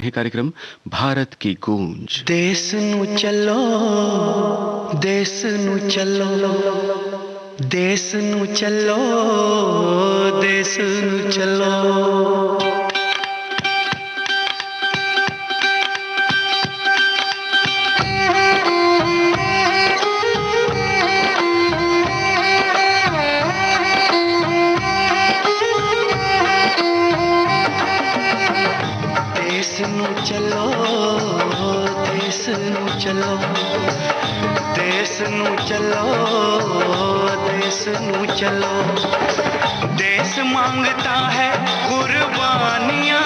है कार्यक्रम भारत की गूंज। देश नू चलो, देश नू चलो, देश नू चलो, देश नू चलो। देश नू चलो, देश नू चलो, देश नू चलो, देश नू चलो। देश मांगता है कुर्बानियां,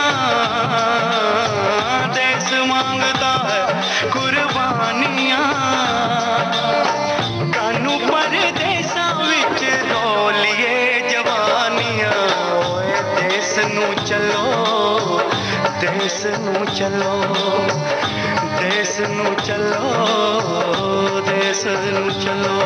देश मांगता है कुर्बानियां। कानू परदेसां विच रोलिए जवानियां। ओए देश नू चलो, देश नू चलो, देश नू चलो, देश नू चलो।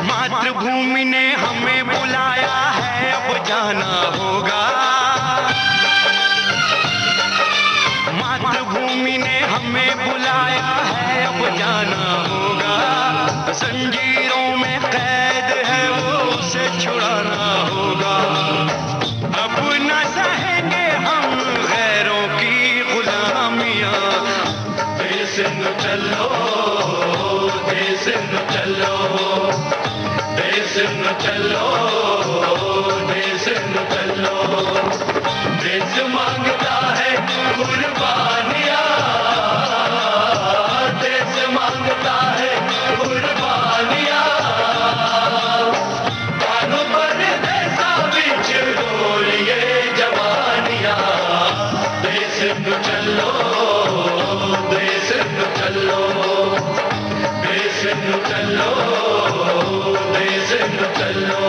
मातृभूमि ने हमें बुलाया है, अब जाना होगा। मातृभूमि ने हमें बुलाया है, अब जाना होगा। जंजीरों में कैद है वो, उसे छुड़ाना होगा। अब न सहेंगे हम गैरों की गुलामियां। देश न चलो, देश न चलो, देश न चलो, देश न चलो। देश मांगता है कुर्बानियां, देश मांगता है कुर्बानियां। कानू परदेसां विच रोलिए जवानियां। देश न चलो, देश न चलो, देश न चलो, देश न चलो।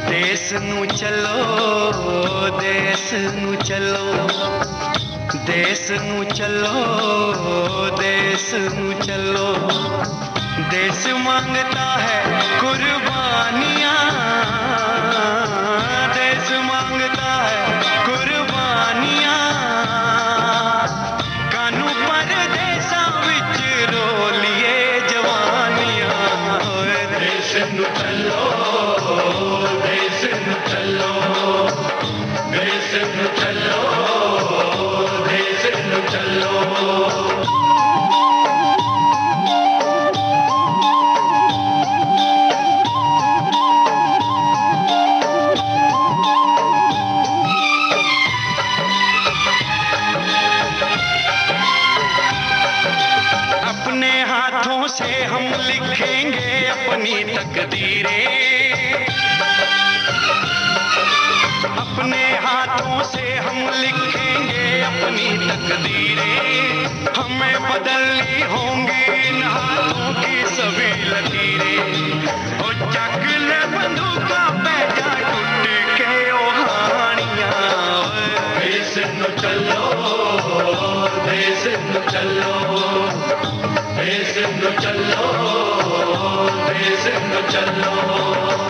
देश नू चलो, देश नू चलो, देश नू चलो, देश नू चलो। देश मांगता है कुर्बानियां, देश मांगता है कुर्बानियां। कानू परदेसां विच रोलिए जवानियां। देश नू चलो, देश नू चलो, देश नू चलो, देश नू चलो। अपने हाथों से हम लिखेंगे अपनी तकदीरें, अपने हाथों से हम लिखेंगे अपनी तकदीरें। हमें बदलनी होंगी इन हाथों की सभी लकीरें। ओ चक ले बंदूका बैठा टूट के ओ हानियां। देश नू चलो, देश नू चलो, देश नू चलो, देश नु चलो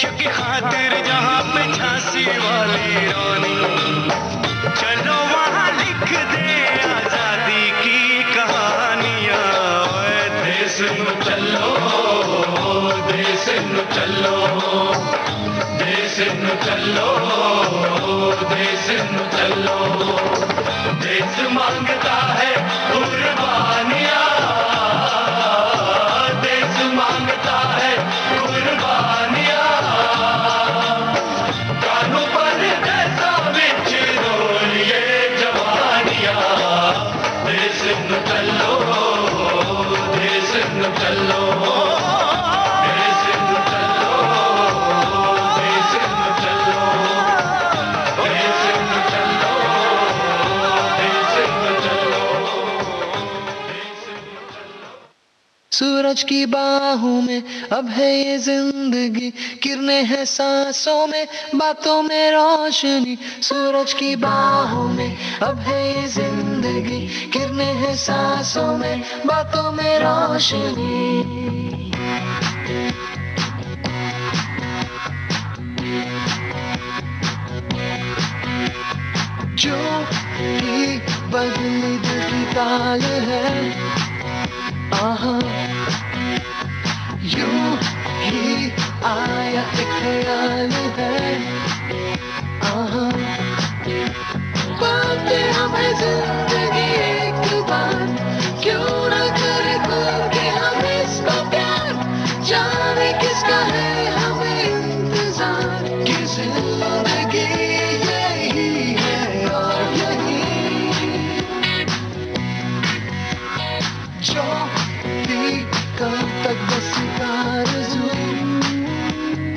की खातिर जहाँ पे झांसी वाली रानी चलो वहाँ लिख दे आजादी की कहानियाँ देश नु चलो देश नु चलो देश नु चलो देश नु चलो देश मांगता है कुर्बानियाँ देश मांगता है कुर्बानियाँ सूरज की बाहों में अब है ये जिंदगी किरणें हैं सांसों में बातों में रोशनी सूरज की बाहों में अब है ये जिंदगी किरणें हैं सांसों में बातों में रोशनी जो भी बदली दिल की ताल है आहा यूं ही आया एक ख्याल है आहा पाते हमें जिंदगी एक बार क्यों न करे खुल के हम इसको प्यार जाने किसका है हमें इंतजार कि जिंदगी यही है और यही जो कब तक बस आरज़ू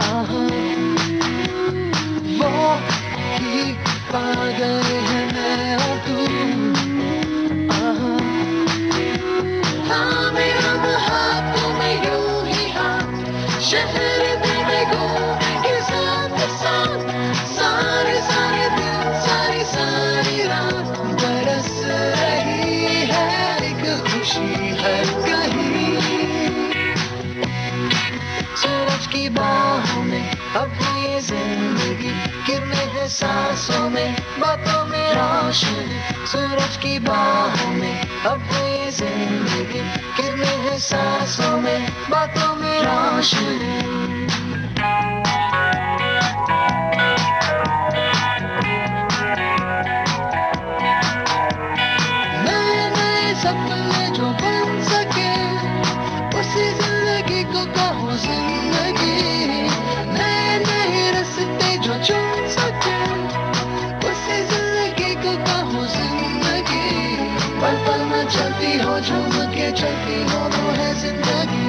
आहा वो ही पा गए हैं मैं और तू आहा हमें हम हाथों में यूं ही हाथ शहर में घूमेंगे साथ साथ सारे सारे दिन सारी सारी रात बरस रही है एक खुशी है कहीं सूरज की बाहों में अब है ये जिंदगी किरणें हैं सांसों में बातों में रोशनी सूरज की बाहों में अब है ये जिंदगी किरणें हैं सांसों में बातों में रोशनी चलती हो झूम के चलती हो वो है जिंदगी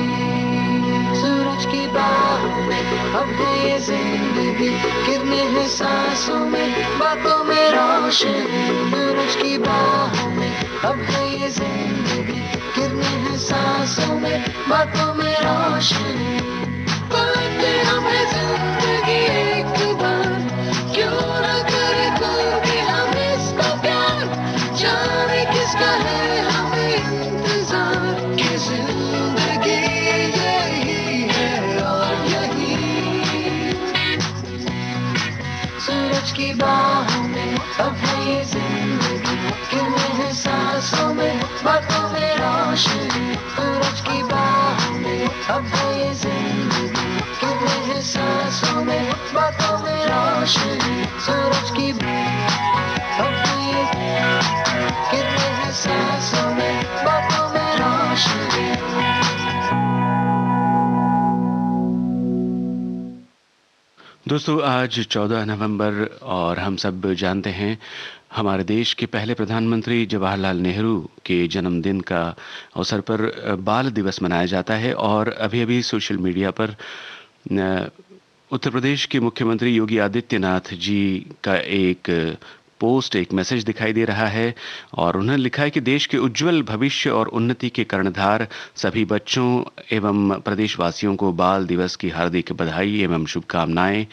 सूरज की बाहों में अब है ये जिंदगी किरणें हैं सांसों में बातों में रोशनी सूरज की बाहों में अब है ये जिंदगी किरणें हैं सांसों में बातों में रोशनी पाते हमें जिंदगी एक बार क्यों न करे खुल के हम इसको प्यार जाने किसका है सूरज की बाहों में अब है ये जिंदगी किरणें हैं सांसों में बातों में रोशनी सूरज की बाहों में अब है ये जिंदगी किरणें हैं सांसों में बातों में रोशनी सूरज की अब है ये किरणें हैं सांसों में बातों में रोशनी दोस्तों आज 14 नवंबर और हम सब जानते हैं हमारे देश के पहले प्रधानमंत्री जवाहरलाल नेहरू के जन्मदिन का अवसर पर बाल दिवस मनाया जाता है। और अभी अभी सोशल मीडिया पर अ, उत्तर प्रदेश के मुख्यमंत्री योगी आदित्यनाथ जी का एक पोस्ट, एक मैसेज दिखाई दे रहा है और उन्होंने लिखा है कि देश के उज्जवल भविष्य और उन्नति के कर्णधार सभी बच्चों एवं प्रदेशवासियों को बाल दिवस की हार्दिक बधाई एवं शुभकामनाएं।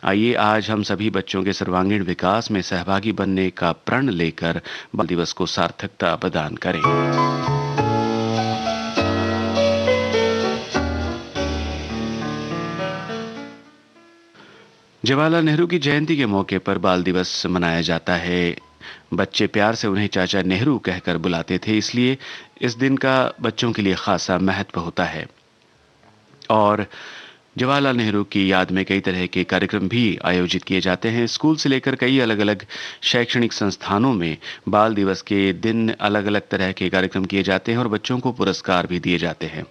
आइए आज हम सभी बच्चों के सर्वांगीण विकास में सहभागी बनने का प्रण लेकर बाल दिवस को सार्थकता प्रदान करें। जवाहरलाल नेहरू की जयंती के मौके पर बाल दिवस मनाया जाता है। बच्चे प्यार से उन्हें चाचा नेहरू कहकर बुलाते थे, इसलिए इस दिन का बच्चों के लिए खासा महत्व होता है। और जवाहरलाल नेहरू की याद में कई तरह के कार्यक्रम भी आयोजित किए जाते हैं। स्कूल से लेकर कई अलग अलग शैक्षणिक संस्थानों में बाल दिवस के दिन अलग अलग तरह के कार्यक्रम किए जाते हैं और बच्चों को पुरस्कार भी दिए जाते हैं।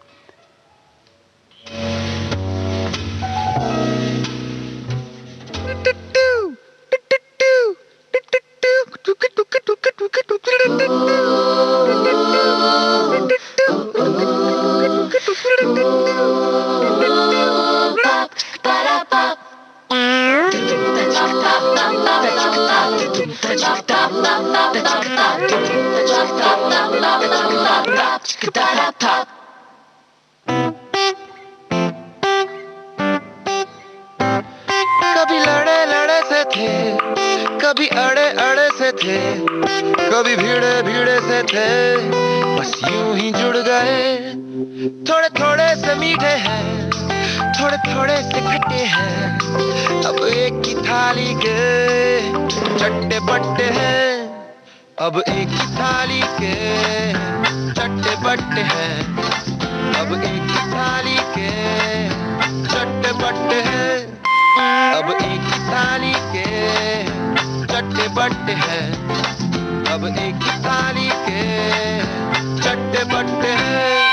कभी लड़े लड़े से थे, कभी अड़े अड़े से थे, कभी भीड़े भीड़े से थे, बस यूं ही जुड़ गए। थोड़े थोड़े से मीठे हैं, थोड़े थोड़े से खट्टे हैं, अब एक ही थाली के चट्टे बट्टे हैं। अब एक ही थाली के चट्टे बट्टे हैं, अब एक ही थाली के चट्टे बट्टे हैं, अब एक ही थाली के चट्टे बट्टे हैं, अब एक ही थाली के चट्टे बट्टे हैं।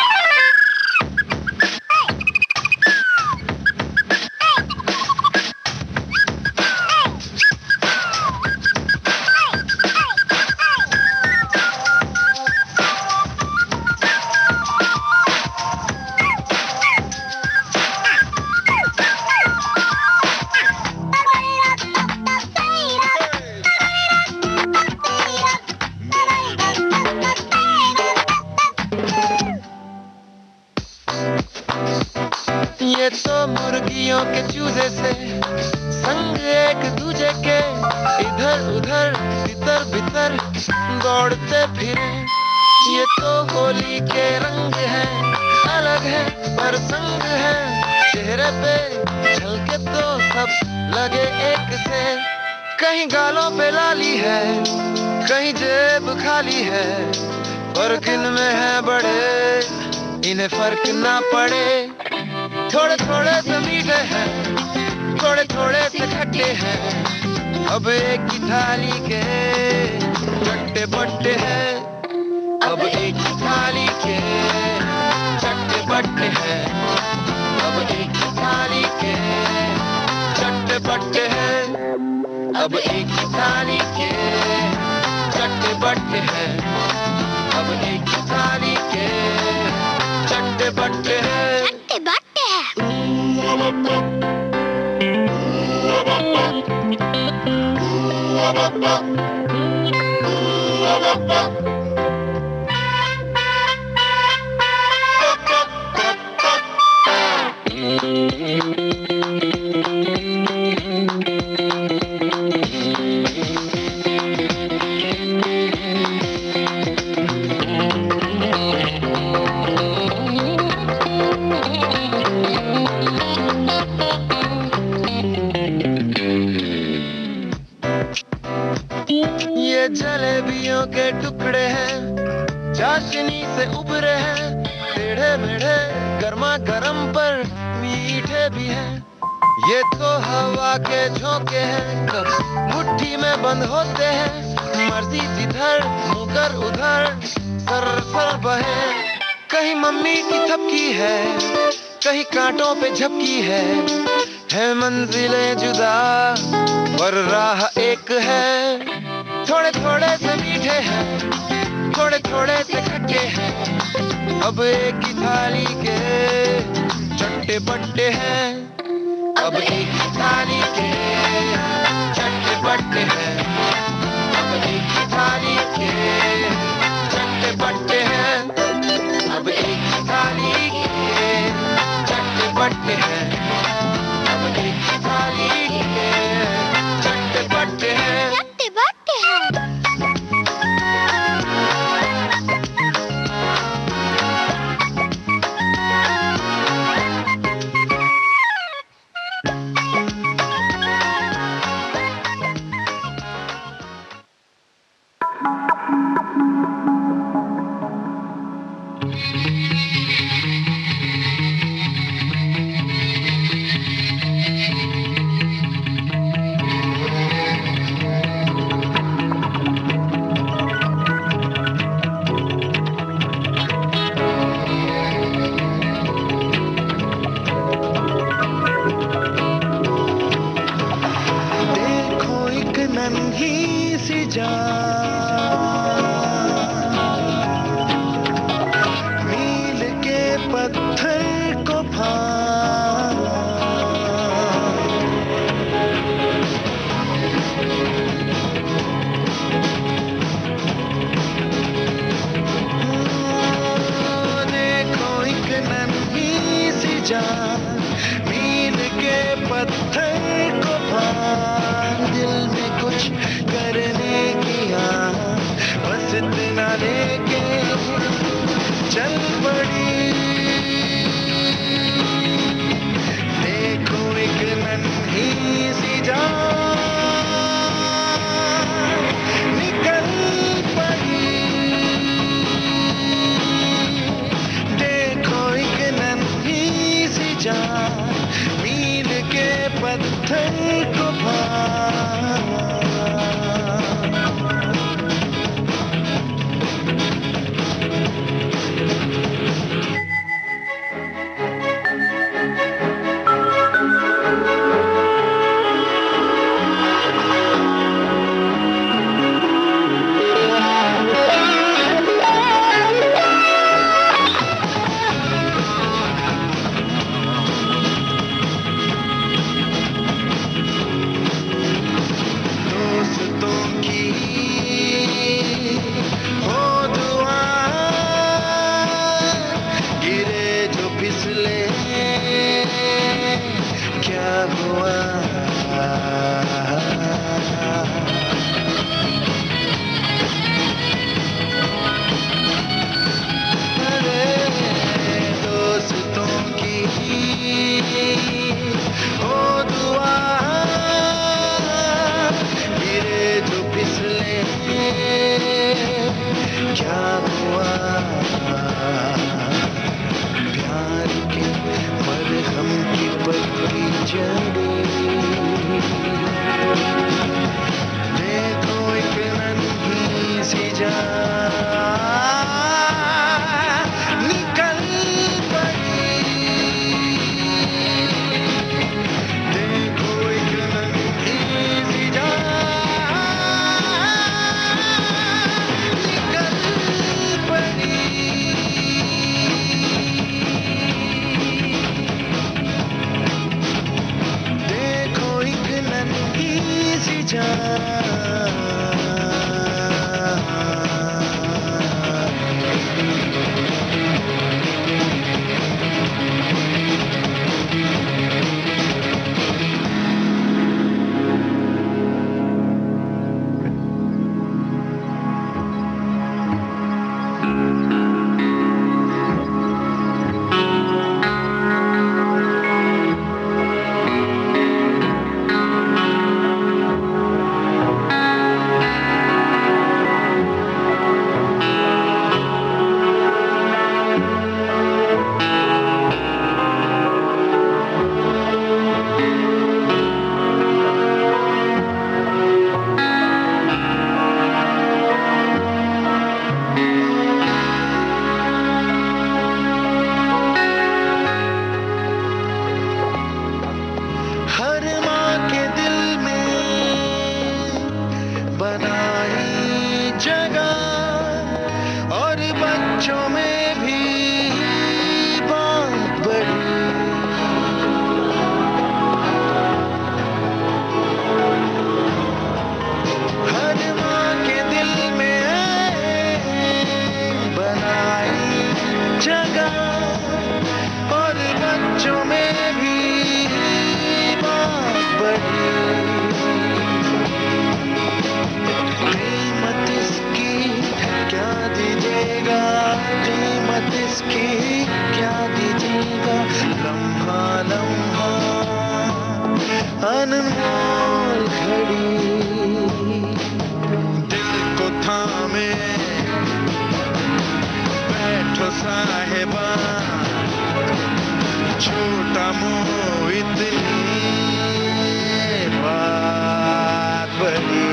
ये तो मुर्गियों के चूजे से संग एक दूजे के इधर उधर भीतर भीतर दौड़ते फिरे। ये तो होली के रंग हैं, अलग है पर संग है, चेहरे पे झलके तो सब लगे एक से। कहीं गालों पे लाली है, कहीं जेब खाली है, फर्क इनमें है बड़े, इन्हें फर्क ना पड़े। थोड़े थोड़े से मीठे हैं, थोड़े थोड़े से खट्टे हैं, अब एक ही थाली के चट्टे बट्टे हैं, अब एक ही थाली के चट्टे बट्टे हैं, अब एक ही थाली के चट्टे बट्टे हैं, अब एक ही थाली के चट्टे बट्टे हैं, अब एक ही थाली के चट्टे बट्टे हैं। ये जलेबियों के टुकड़े हैं, चाशनी से उभरे हैं, टेढ़े मेढ़े गर्मा गर्म पर मीठे भी हैं। ये तो हवा के झोंके हैं, कब मुट्ठी में बंद होते हैं, मर्जी जिधर मुकर उधर सर सर बहे। कहीं मम्मी की थपकी है, कहीं कांटों पे झपकी है, है मंजिलें जुदा पर राह एक है, थोड़े थोड़े से मीठे हैं, थोड़े थोड़े से खट्टे हैं, अब एक ही थाली के चट्टे बट्टे हैं, अब एक ही थाली के चट्टे बट्टे हैं, अब एक ही थाली के चट्टे बट्टे हैं, अब एक ही थाली के चट्टे बट्टे हैं, अब एक ही थाली के चट्टे बट्टे हैं, चट्टे बट्टे हैं। अनमोल घड़ी दिल को थामे बैठो साहिबा छोटा मोह इतनी बात बड़ी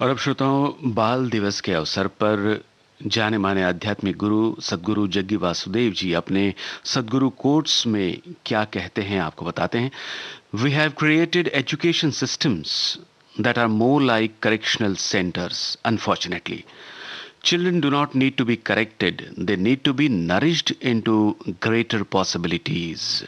और अब श्रोताओं, बाल दिवस के अवसर पर जाने माने आध्यात्मिक गुरु सद्गुरु जग्गी वासुदेव जी अपने सद्गुरु कोट्स में क्या कहते हैं आपको बताते हैं। We have created education systems that are more like correctional centers. Unfortunately, children do not need to be corrected, they need to be nourished into greater possibilities.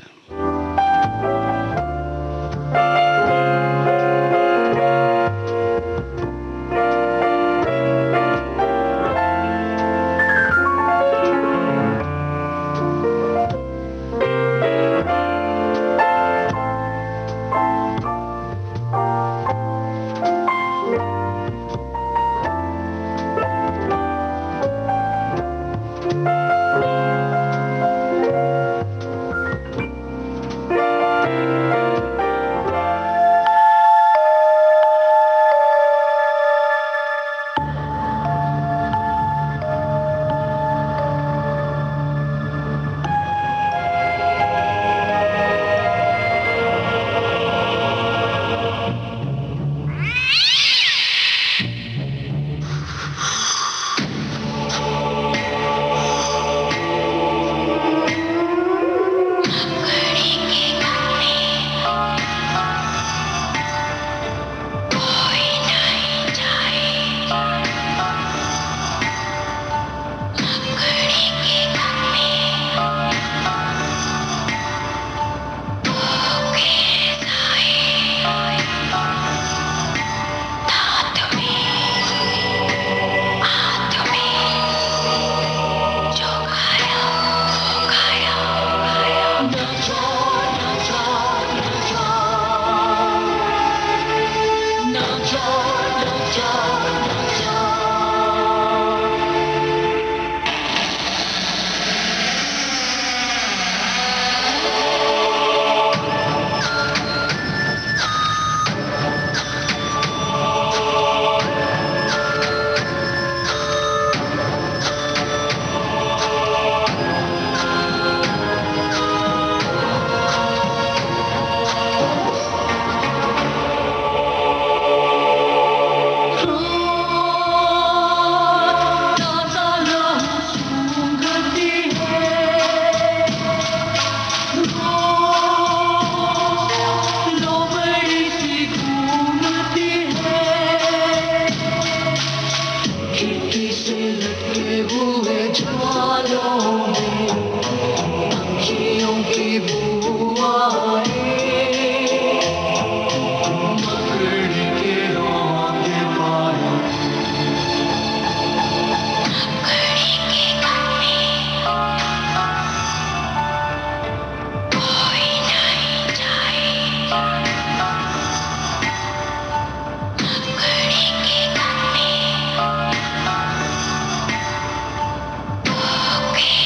Okay.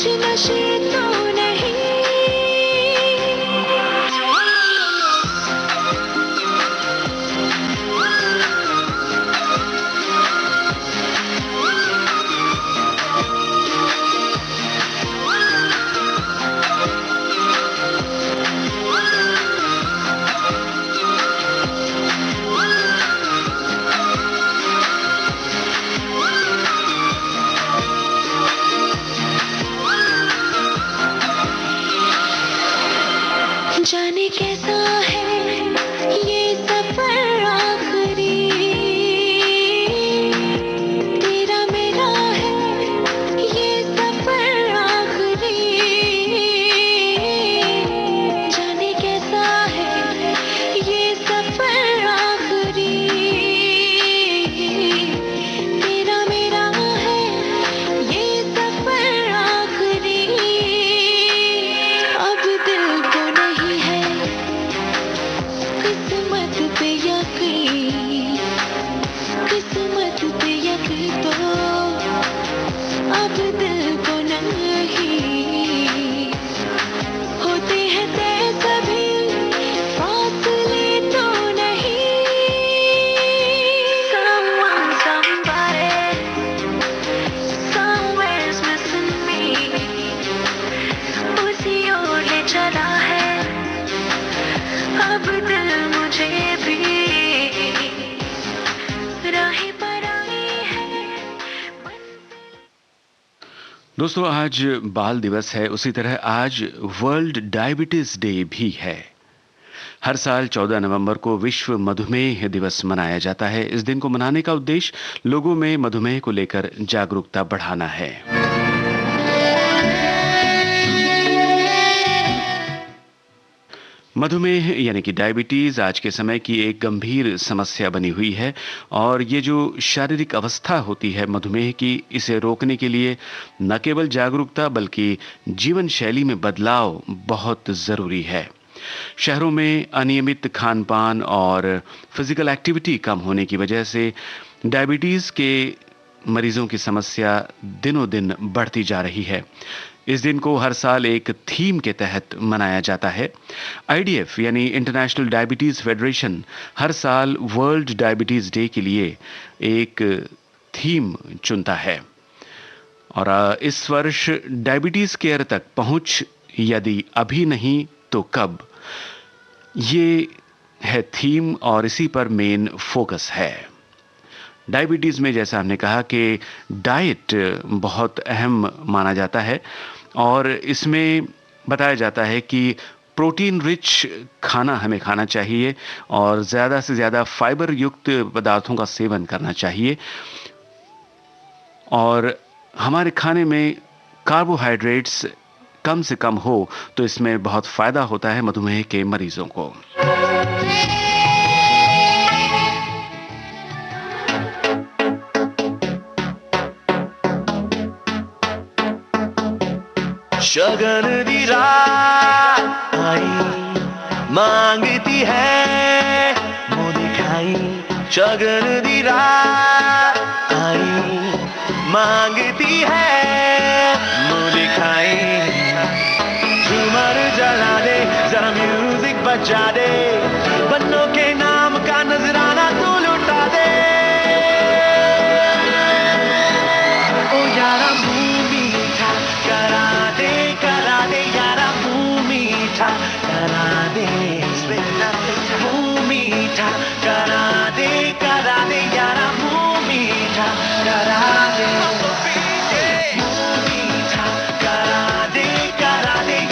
कुछ नशे तो नहीं। जाने कैसा है ये सफर आखिरी, तेरा मेरा है ये सफर आखिरी। जाने कैसा है ये सफर आखिरी, तेरा मेरा है ये सफर आखिरी। अब दिल को नहीं है किस्मत पे यकीन, किस्मत पे यकीन तो अब दिल को नहीं। होते हैं तय सभी फासले तो नहीं। Someone, somebody, somewhere's missing me, उसी ओर ले चला है अब दिल मुझे भी, राहें पर आई है। दोस्तों, आज बाल दिवस है, उसी तरह आज वर्ल्ड डायबिटीज डे भी है। हर साल 14 नवंबर को विश्व मधुमेह दिवस मनाया जाता है। इस दिन को मनाने का उद्देश्य लोगों में मधुमेह को लेकर जागरूकता बढ़ाना है। मधुमेह यानी कि डायबिटीज आज के समय की एक गंभीर समस्या बनी हुई है और ये जो शारीरिक अवस्था होती है मधुमेह की, इसे रोकने के लिए न केवल जागरूकता बल्कि जीवन शैली में बदलाव बहुत ज़रूरी है। शहरों में अनियमित खान पान और फिजिकल एक्टिविटी कम होने की वजह से डायबिटीज़ के मरीजों की समस्या दिनों दिन बढ़ती जा रही है। इस दिन को हर साल एक थीम के तहत मनाया जाता है। आईडीएफ यानी इंटरनेशनल डायबिटीज फेडरेशन हर साल वर्ल्ड डायबिटीज डे के लिए एक थीम चुनता है और इस वर्ष डायबिटीज केयर तक पहुंच यदि अभी नहीं तो कब, ये है थीम और इसी पर मेन फोकस है। डायबिटीज़ में जैसा हमने कहा कि डाइट बहुत अहम माना जाता है और इसमें बताया जाता है कि प्रोटीन रिच खाना हमें खाना चाहिए और ज़्यादा से ज़्यादा फाइबर युक्त पदार्थों का सेवन करना चाहिए और हमारे खाने में कार्बोहाइड्रेट्स कम से कम हो तो इसमें बहुत फ़ायदा होता है मधुमेह के मरीजों को। शगन दी रात आई मांगती है मुँह दिखाई, शगन दी रात आई मांगती है मुँह दिखाई। झूमर जला दे जरा म्यूजिक बजा दे, बन्नों के नाम का नजराना तू लुटा दे। ओ यारा मुँह मीठा करा दे यारा मुँह मीठा करा दे, मुँह मीठा करा दे यारा मुँह मीठा करा दे, मुँह मीठा करा दे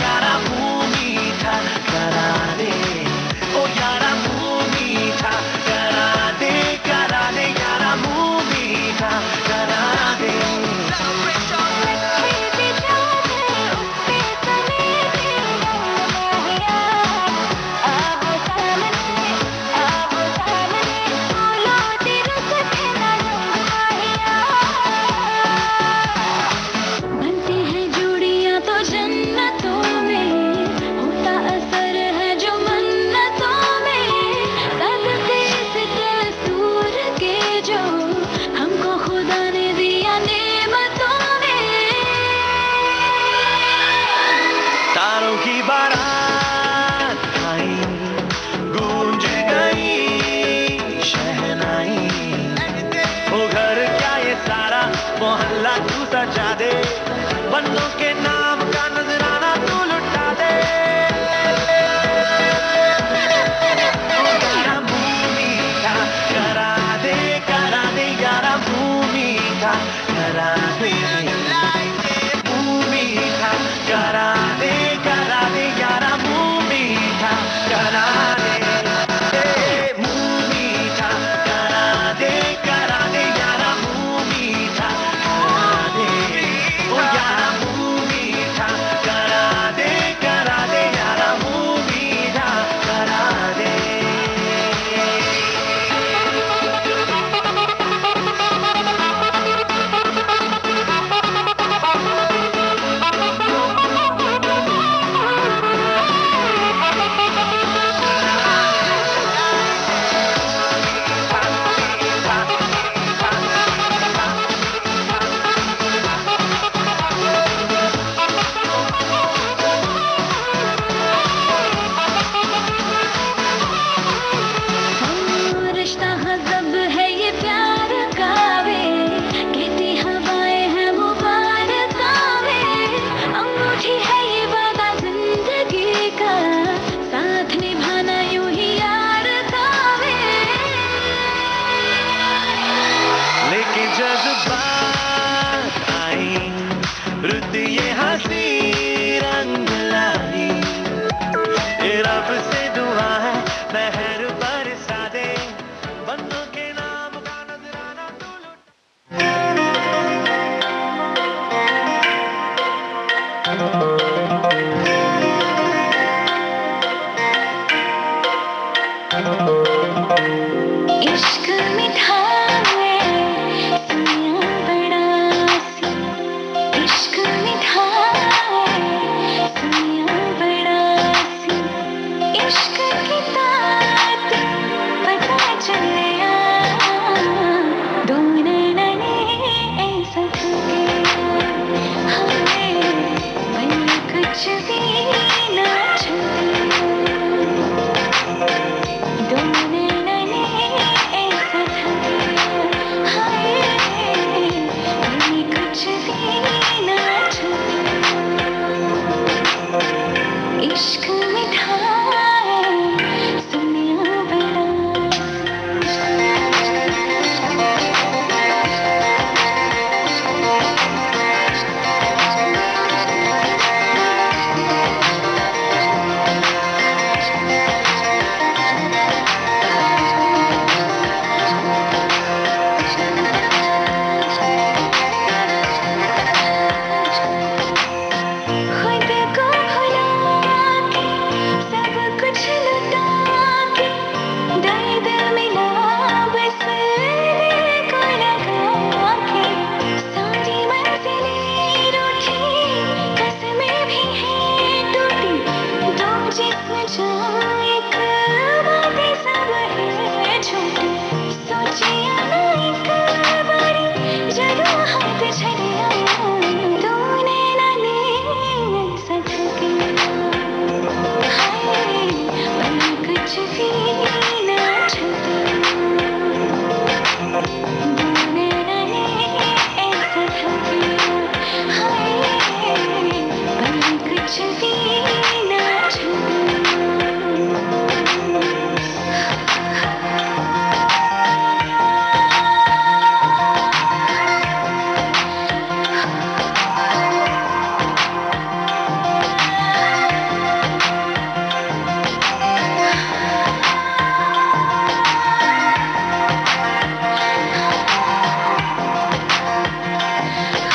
यारा मुँह मीठा करा दे। ओ यारा मुँह मीठा करा दे यारा मुँह मीठा करा दे। Baby, इश्क मीठा है सुनिया बड़ा सी इश्क मीठा है सुनिया बड़ा सी इश्क की तात पता चलिया दो नैने ऐसा थके हाय मन कुछ भी ना छूटे दो नैने ऐसा थके हाय मन कुछ भी ना छूटे इश्क मीठा है सुनिया बड़ा खुद को भुला के सब कुछ लुटा के दर्द मिला बस दिल को लगा के सारी मंजिलें रूठी कसमें भी हैं टूटी दो जिस्म जो एक बातें सब है झूठी सोचिया ना एक बारी जरा हाथ छड़िया दो नैना ने ऐसा थके हाय मन कुछ भी ना छूटे दो नैना ने ऐसा थके हाय मन कुछ भी ना छूटे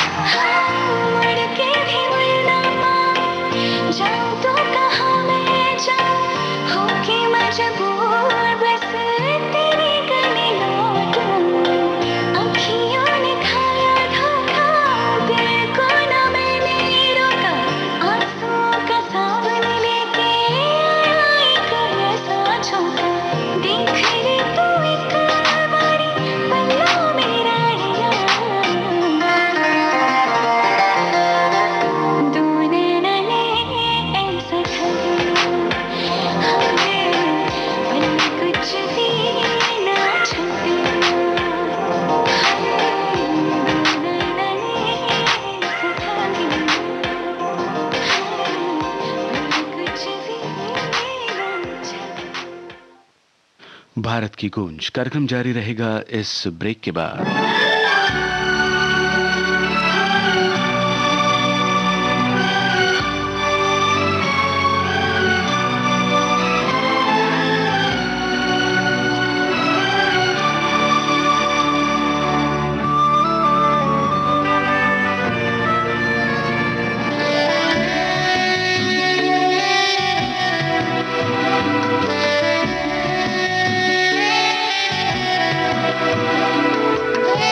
मुड़ के भी मुड़ना पाऊं जाऊं तो कहाँ मैं जाऊं होके मजबूर बस तेरे गले लौटूं अखियों ने खाया धोखा दिल को ना मैंने रोका आंसुओं का सावन लेके आया एक ऐसा झोंका देख ले तू एक बारी पल्ला मेरा हिया दो नैना ने ऐसा थके हाय मन कुछ भी ना छूटे हाय दो नैना ने ऐसा थके हाय मन कुछ भी ना छूटे भारत की गूंज कार्यक्रम जारी रहेगा इस ब्रेक के बाद। हाँ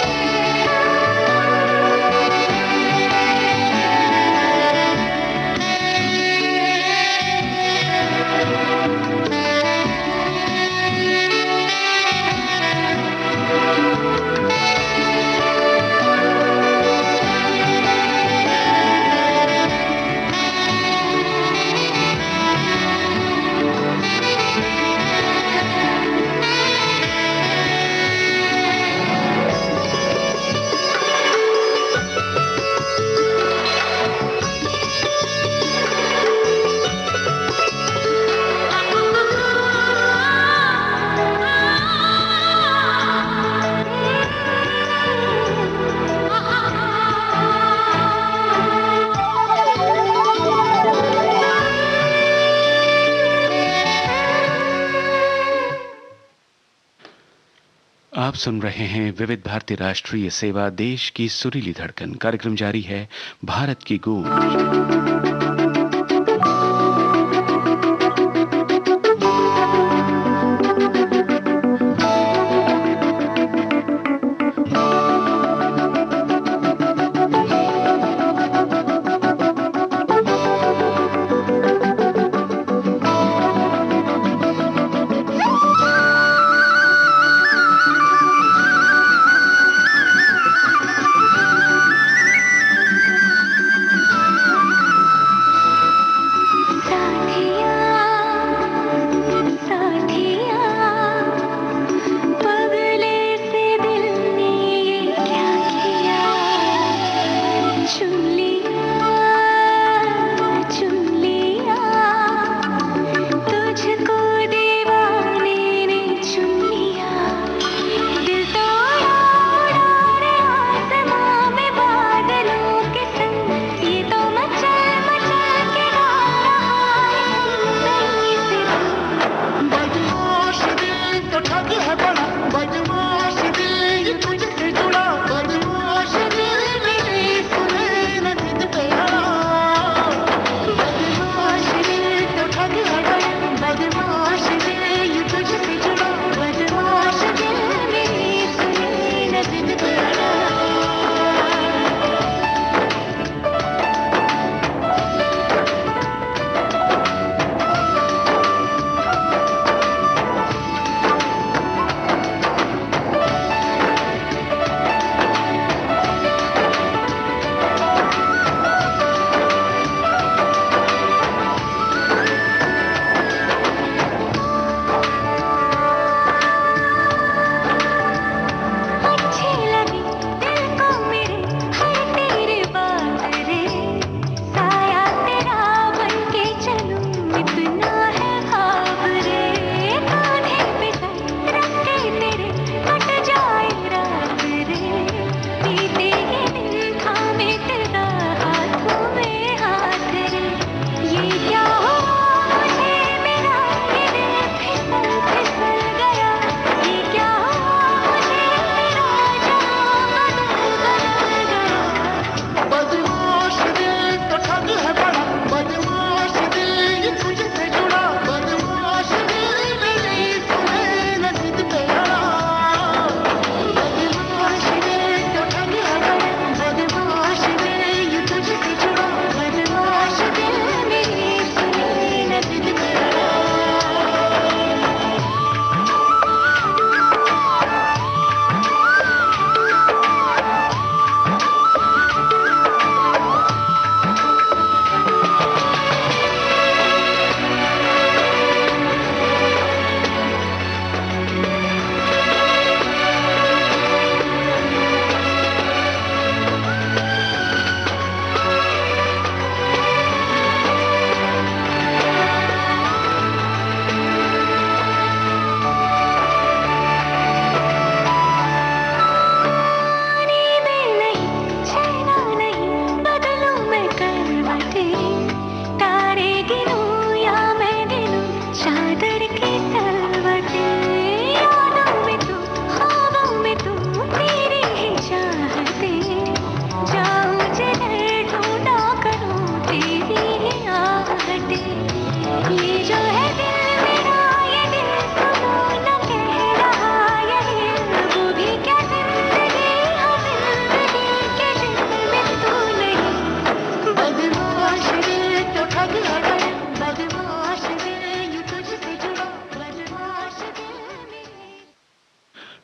सुन रहे हैं विविध भारती राष्ट्रीय सेवा, देश की सुरीली धड़कन। कार्यक्रम जारी है, भारत की गूंज।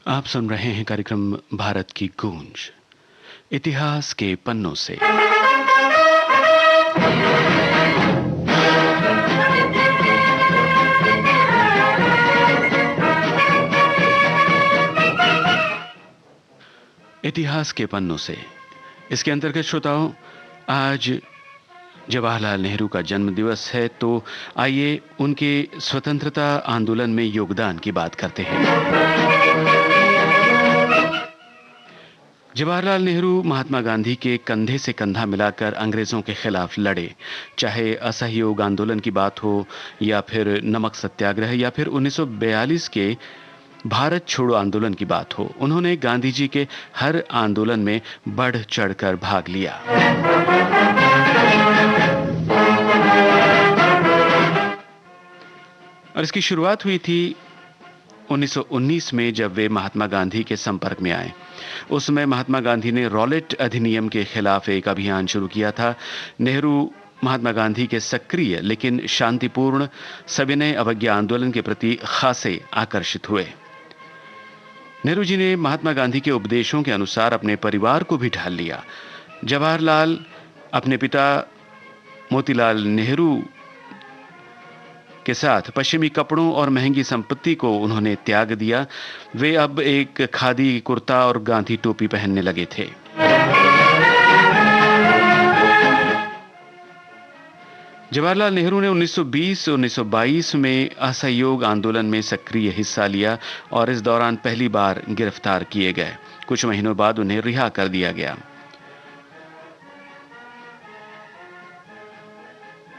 आप सुन रहे हैं कार्यक्रम भारत की गूंज, इतिहास के पन्नों से। इतिहास के पन्नों से इसके अंतर्गत श्रोताओं, आज जवाहरलाल नेहरू का जन्म दिवस है, तो आइए उनके स्वतंत्रता आंदोलन में योगदान की बात करते हैं। जवाहरलाल नेहरू महात्मा गांधी के कंधे से कंधा मिलाकर अंग्रेजों के खिलाफ लड़े। चाहे असहयोग आंदोलन की बात हो, या फिर नमक सत्याग्रह, या फिर 1942 के भारत छोड़ो आंदोलन की बात हो, उन्होंने गांधी जी के हर आंदोलन में बढ़ चढ़कर भाग लिया। और इसकी शुरुआत हुई थी 1919 में, जब वे महात्मा गांधी के संपर्क में आए। उस समय महात्मा गांधी ने रॉलेट अधिनियम के खिलाफ एक अभियान शुरू किया था। नेहरू महात्मा गांधी के सक्रिय लेकिन शांतिपूर्ण सविनय अवज्ञा आंदोलन के प्रति खासे आकर्षित हुए। नेहरू जी ने महात्मा गांधी के उपदेशों के अनुसार अपने परिवार को भी ढाल लिया। जवाहरलाल अपने पिता मोतीलाल नेहरू के साथ पश्चिमी कपड़ों और महंगी संपत्ति को उन्होंने त्याग दिया। वे अब एक खादी कुर्ता और गांधी टोपी पहनने लगे थे। जवाहरलाल नेहरू ने 1920-1922 में असहयोग आंदोलन में सक्रिय हिस्सा लिया और इस दौरान पहली बार गिरफ्तार किए गए। कुछ महीनों बाद उन्हें रिहा कर दिया गया।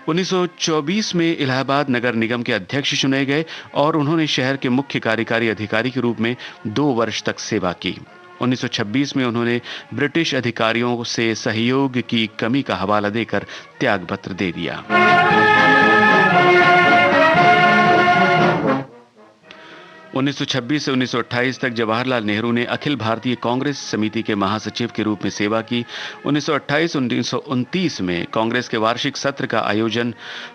1924 में इलाहाबाद नगर निगम के अध्यक्ष चुने गए और उन्होंने शहर के मुख्य कार्यकारी अधिकारी के रूप में 2 वर्ष तक सेवा की। 1926 में उन्होंने ब्रिटिश अधिकारियों से सहयोग की कमी का हवाला देकर त्यागपत्र दे दिया। 1926 से 1928 तक जवाहरलाल नेहरू ने अखिल भारतीय कांग्रेस समिति के महासचिव के रूप में सेवा की। 1928-1929 में कांग्रेस के वार्षिक सत्र का आयोजन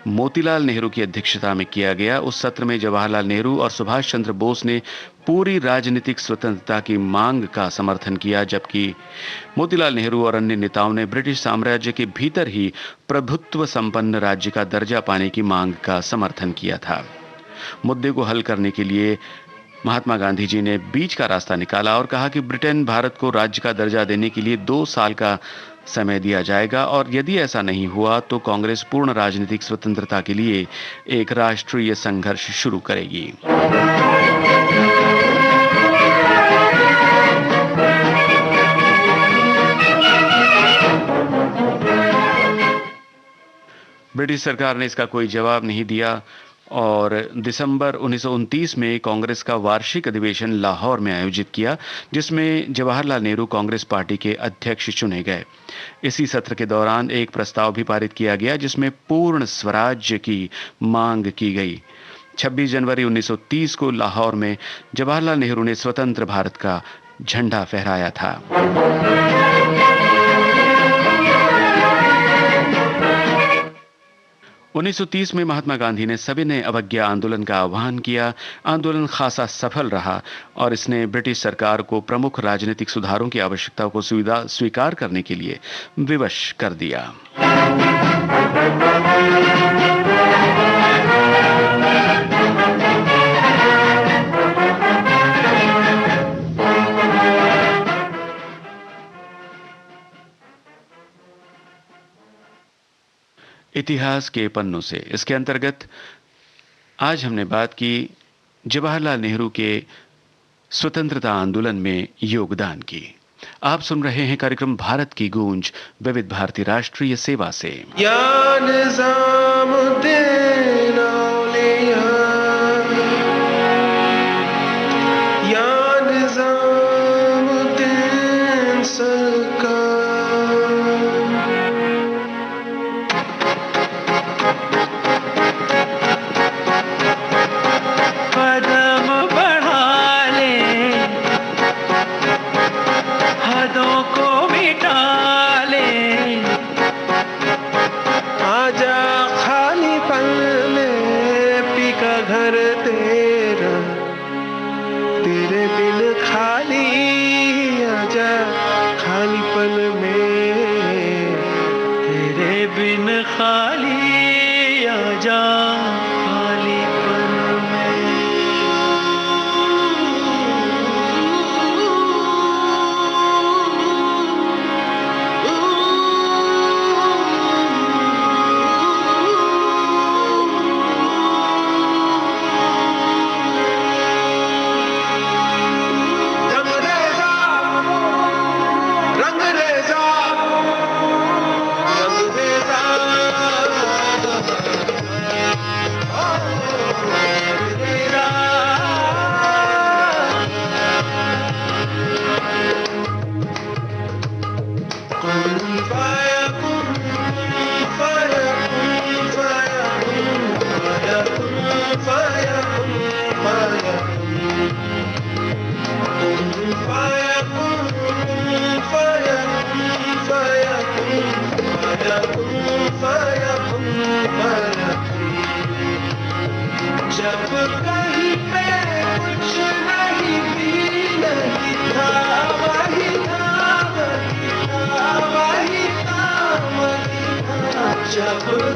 मोतीलाल नेहरू की अध्यक्षता में किया गया। उस सत्र में जवाहरलाल नेहरू और सुभाष चंद्र बोस ने पूरी राजनीतिक स्वतंत्रता की मांग का समर्थन किया, जबकि मोतीलाल नेहरू और अन्य नेताओं ने ब्रिटिश साम्राज्य के भीतर ही प्रभुत्व संपन्न राज्य का दर्जा पाने की मांग का समर्थन किया था। मुद्दे को हल करने के लिए महात्मा गांधी जी ने बीच का रास्ता निकाला और कहा कि ब्रिटेन भारत को राज्य का दर्जा देने के लिए 2 साल का समय दिया जाएगा और यदि ऐसा नहीं हुआ तो कांग्रेस पूर्ण राजनीतिक स्वतंत्रता के लिए एक राष्ट्रीय संघर्ष शुरू करेगी। ब्रिटिश सरकार ने इसका कोई जवाब नहीं दिया और दिसंबर 1929 में कांग्रेस का वार्षिक अधिवेशन लाहौर में आयोजित किया, जिसमें जवाहरलाल नेहरू कांग्रेस पार्टी के अध्यक्ष चुने गए। इसी सत्र के दौरान एक प्रस्ताव भी पारित किया गया जिसमें पूर्ण स्वराज्य की मांग की गई। 26 जनवरी 1930 को लाहौर में जवाहरलाल नेहरू ने स्वतंत्र भारत का झंडा फहराया था। 1930 में महात्मा गांधी ने सविनय अवज्ञा आंदोलन का आह्वान किया। आंदोलन खासा सफल रहा और इसने ब्रिटिश सरकार को प्रमुख राजनीतिक सुधारों की आवश्यकता को स्वीकार करने के लिए विवश कर दिया। इतिहास के पन्नों से इसके अंतर्गत आज हमने बात की जवाहरलाल नेहरू के स्वतंत्रता आंदोलन में योगदान की। आप सुन रहे हैं कार्यक्रम भारत की गूंज विविध भारती राष्ट्रीय सेवा से। या निजामुद्दीन औलिया, या निजामुद्दीन सरकार। कदम बढ़ा ले, हदों को मिटा ले, आजा खाली पल में पी का घर तेरा, तेरे बिन खाली, आजा खाली पल में, तेरे बिन खाली आजा खाली पल में। रंग रेजा, रंग रेजा, रंग रेजा।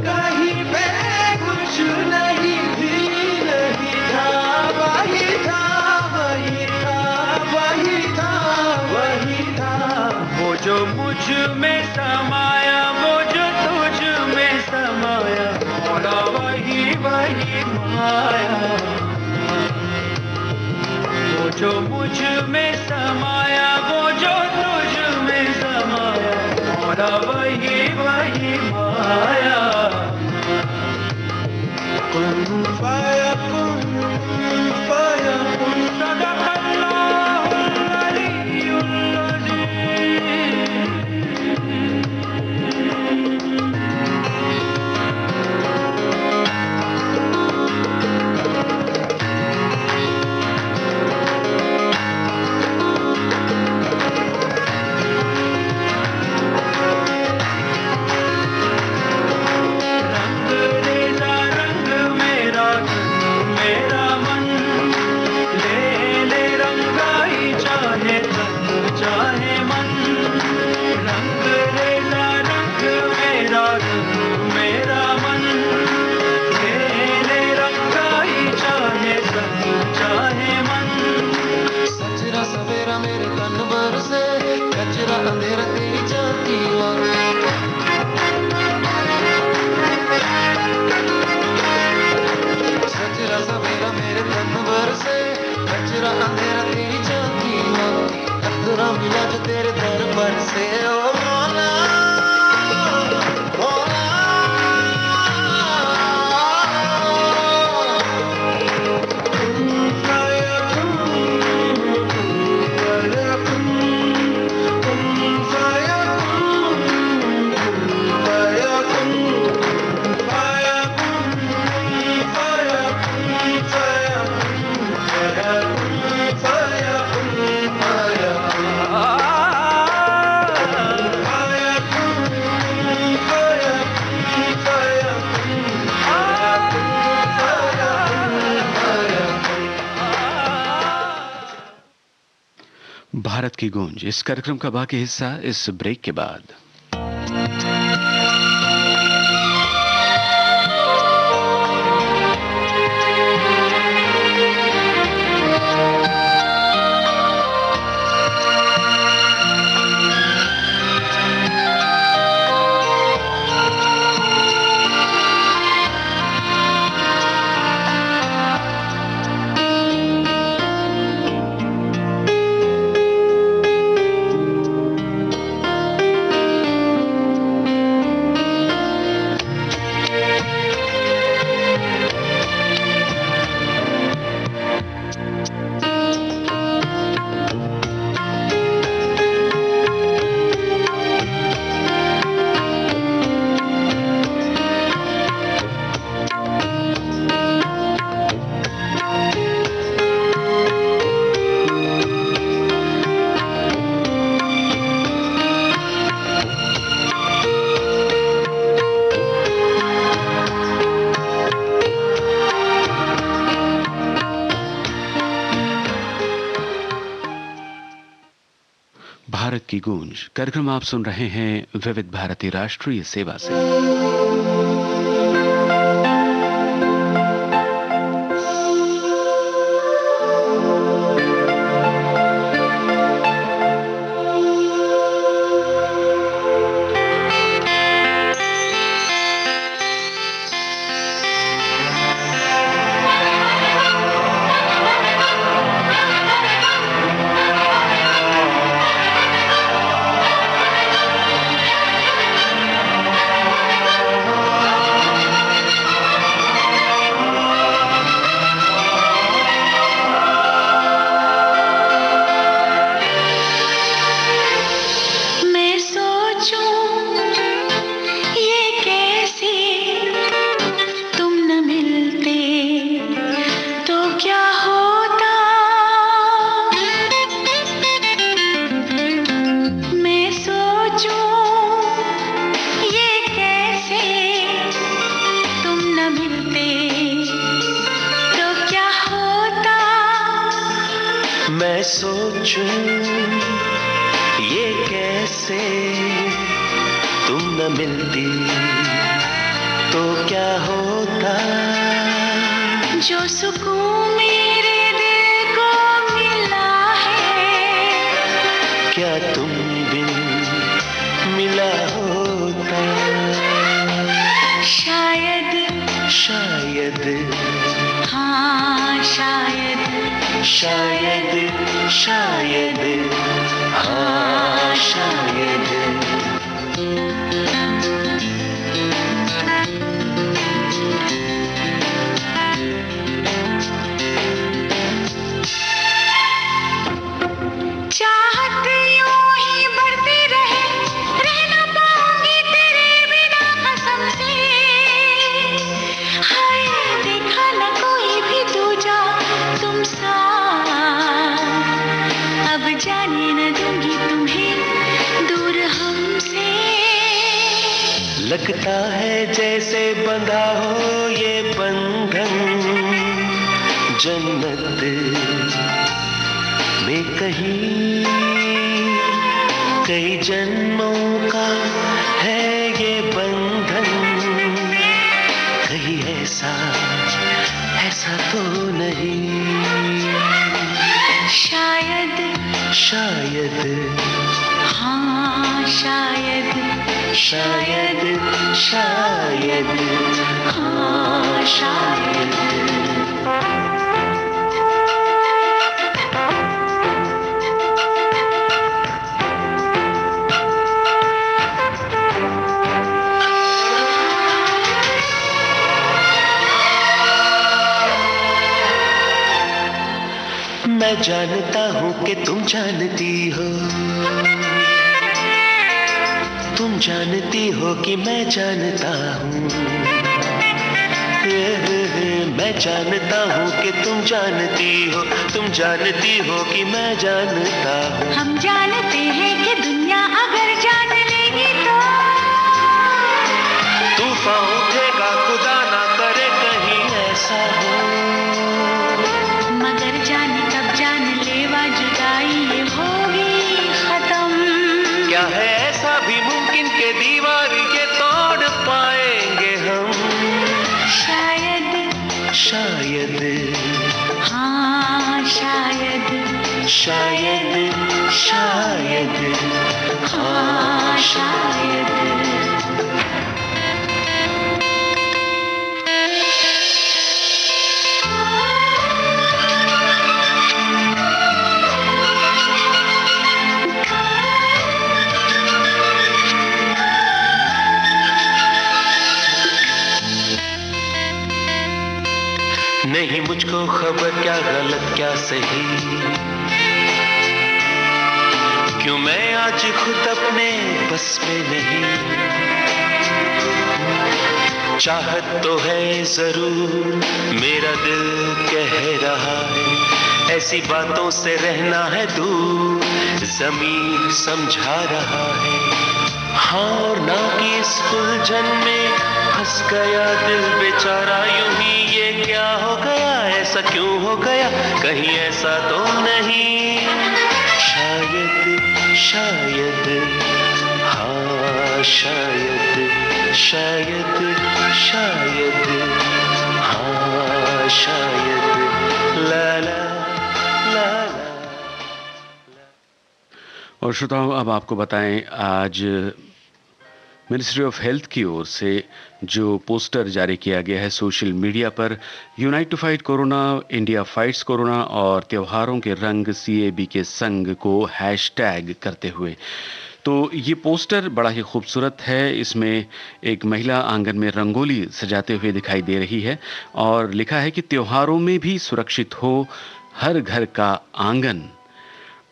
कहीं पे कुछ नहीं भी नहीं था, वही था वही था वही था वही था, वो जो मुझ में समाया, वो जो तुझ में समाया, मोरा वही वही माया, वो जो मुझ में समाया, वो जो तुझ में समाया, मोरा वही वही माया। कुन फाया कुन सदक़ल्लाहुल अलीयुल अंधेरा तेरी जाती सजरा सवेरा मेरे तन भर से, कचरा अंधेरा तेरी जाती अधूरा मिला जो तेरे दर पर से, ओ मौला मौला। भारत की गूंज, इस कार्यक्रम का बाकी हिस्सा इस ब्रेक के बाद। भारत की गूंज कार्यक्रम आप सुन रहे हैं विविध भारती राष्ट्रीय सेवा से। मैं सोचूं ये कैसे तुम न मिलती तो क्या होता, जो सुकून मेरे दिल को मिला है, क्या तुम बिन मिला होता। शायद शायद हाँ शायद शायद शायद हाँ शायद। चाहत यूं ही बढ़ती रहे, रह ना पाऊंगी तेरे बिना कसम से। हाय देखा न कोई भी दूजा तुमसा, अब जाने न दूंगी तुम्हें दूर हमसे। लगता है जैसे बंधा हो ये बंधन, जन्नत में कहीं कई जन्मों का है ये बंधन। कहीं ऐसा ऐसा तो नहीं, शायद शायद हाँ शायद शायद शायद हाँ शायद। मैं जानता हूँ कि तुम जानती हो, तुम जानती हो कि मैं जानता हूँ। मैं जानता हूँ कि तुम जानती हो, तुम जानती हो कि मैं जानता हूँ। हम जानते हैं कि दुनिया अगर जान लेगी तो तूफान उठेगा, खुदा ना करे कहीं ऐसा हो। मगर जाने कब जान लेवा जुदाई ये होगी खत्म। क्या है ऐसा भी मुमकिन के दीवार ये तोड़ पाएंगे हम। शायद शायद हाँ शायद शायद शायद हाँ शायद। नहीं मुझको खबर क्या गलत क्या सही, क्यों मैं आज खुद अपने बस में नहीं। चाहत तो है जरूर मेरा दिल कह रहा है, ऐसी बातों से रहना है दूर ज़मीर समझा रहा है। हाँ और ना कि इस उलझन में फंस गया दिल बेचारा यूं ही। ये क्या हो गया, ऐसा क्यों हो गया, कहीं ऐसा तो नहीं। शायद शायद हाँ शायद शायद शायद हाँ शायद ला ला ला ला। और श्रोताओं, अब आपको बताएं, आज मिनिस्ट्री ऑफ हेल्थ की ओर से जो पोस्टर जारी किया गया है सोशल मीडिया पर, unite to fight corona, India fights corona और त्योहारों के रंग CAB के संग को हैशटैग करते हुए। तो ये पोस्टर बड़ा ही खूबसूरत है। इसमें एक महिला आंगन में रंगोली सजाते हुए दिखाई दे रही है और लिखा है कि त्योहारों में भी सुरक्षित हो हर घर का आंगन,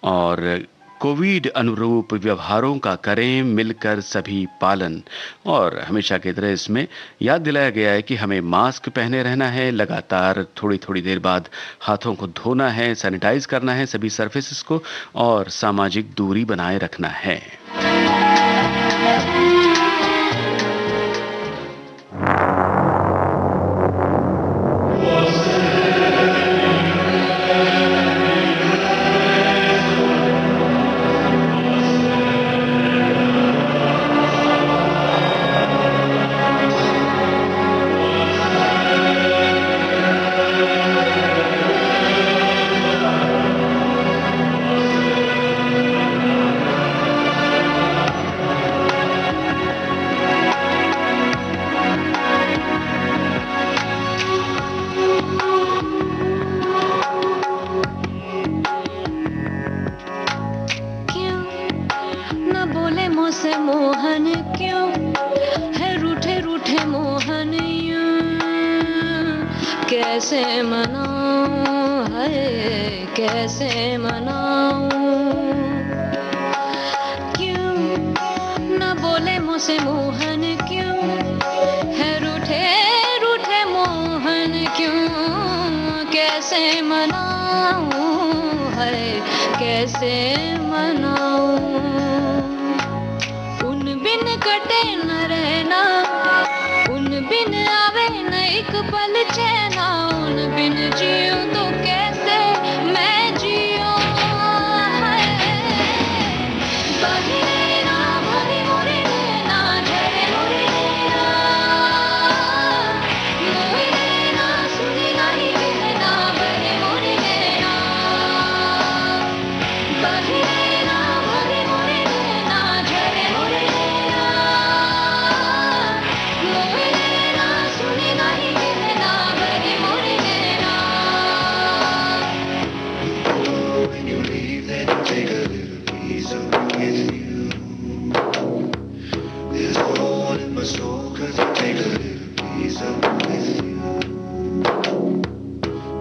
और कोविड अनुरूप व्यवहारों का करें मिलकर सभी पालन। और हमेशा की तरह इसमें याद दिलाया गया है कि हमें मास्क पहने रहना है, लगातार थोड़ी थोड़ी देर बाद हाथों को धोना है, सैनिटाइज करना है सभी सरफेसेस को, और सामाजिक दूरी बनाए रखना है। कैसे मनाऊं है कैसे मनाऊं क्यों न बोले मुझसे मोहन क्यों है रूठे रूठे मोहन क्यों कैसे मनाऊं है कैसे मनाऊं उन बिन कटे न रहना उन बिन आवे न एक पल चैना उन बिन जियूं तो कैसे मैं जियूं बहे ना भरे मोरे नैना झरे मोरे नैना मोरे नैना सुनी नहीं कहना बहे मोरे नैना बहे ना भरे मोरे नैना झरे मोरे नैना मोरे नैना सुनी नहीं कहना बहे मोरे नैना When you leave, then you take a little piece of me with you. There's a hole in my soul, 'cause you take a little piece of me with you.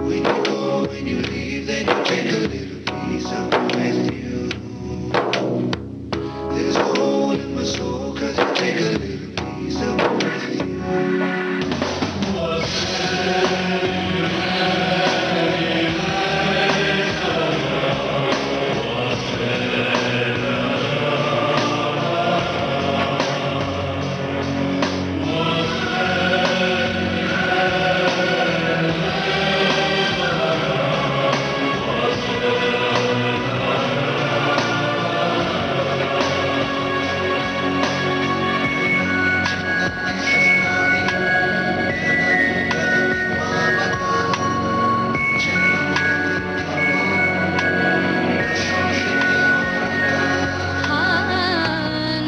When you go, when you leave, then you take a little piece of me with you. There's a hole in my soul, 'cause you take a little piece of me with you.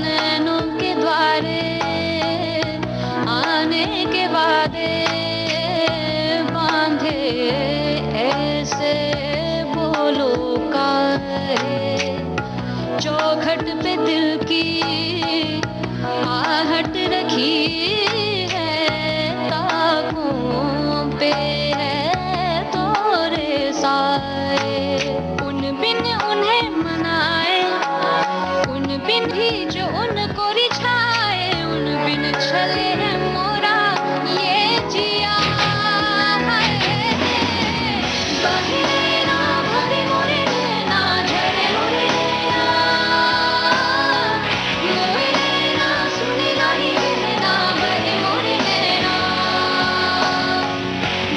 नैनों के द्वारे आने के वादे बांधे ऐसे बोलो काहे चौखट पे दिल की आहट रखी है ताकों पे है तोरे साए उन बिन उन्हें मनाए उन बिन ही जो उनको रिझाए उन बिन चले है मोरा ये जिया बहे ना भरे मोरे नैना झरे मोरे नैना मोरे नैना सुनी नहीं कहना बहे मोरे नैना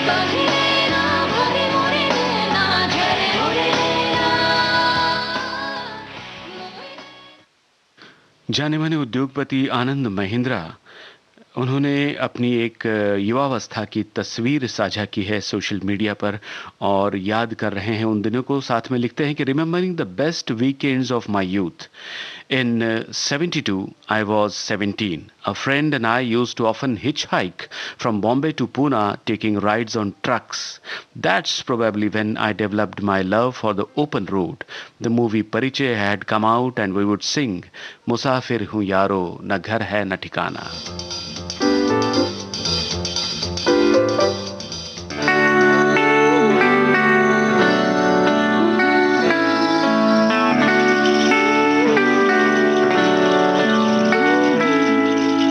बहे ना भरे मोरे नैना झरे मोरे नैना जाने माने उद्योगपति आनंद महिंद्रा उन्होंने अपनी एक युवावस्था की तस्वीर साझा की है सोशल मीडिया पर और याद कर रहे हैं उन दिनों को साथ में लिखते हैं कि remembering the best weekends of my youth in 72 I was 17 a friend and I used to often hitchhike from Bombay to Pune taking rides on trucks that's probably when I developed my love for the open road the movie Parichay had come out and we would sing musafir hu yaro na ghar hai na ठिकाना